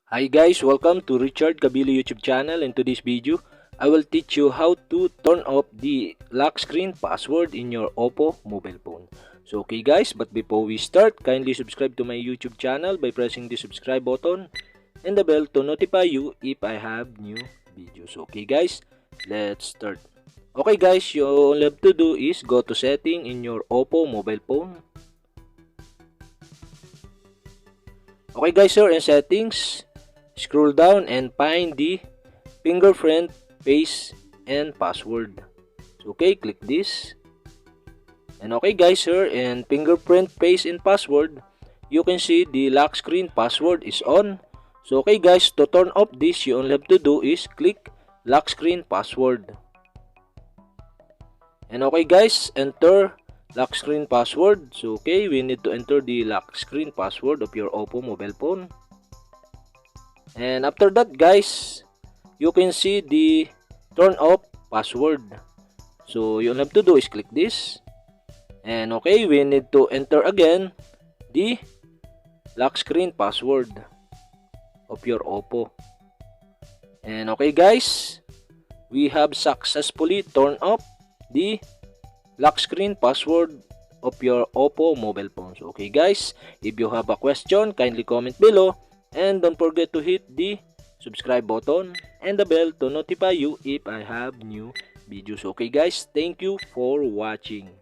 Hi guys, welcome to Richard Cabile YouTube channel. In today's video, I will teach you how to turn off the lock screen password in your Oppo mobile phone. So okay guys, but before we start, kindly subscribe to my YouTube channel by pressing the subscribe button and the bell to notify you if I have new videos. Okay guys, let's start. Okay guys, you all have to do is go to setting in your Oppo mobile phone. Okay guys, so in settings, scroll down and find the fingerprint, face, and password. So, okay, click this. And okay guys, here in fingerprint, face, and password, you can see the lock screen password is on. So okay guys, to turn off this, you only have to do is click lock screen password. And okay guys, enter lock screen password. So okay, we need to enter the lock screen password of your Oppo mobile phone. And after that guys, you can see the turn off password. So you have to do is click this. And okay, we need to enter again the lock screen password of your Oppo. And okay guys, we have successfully turned off the lock screen password of your Oppo mobile phones. Okay guys, if you have a question, kindly comment below. And don't forget to hit the subscribe button and the bell to notify you if I have new videos. Okay guys, thank you for watching.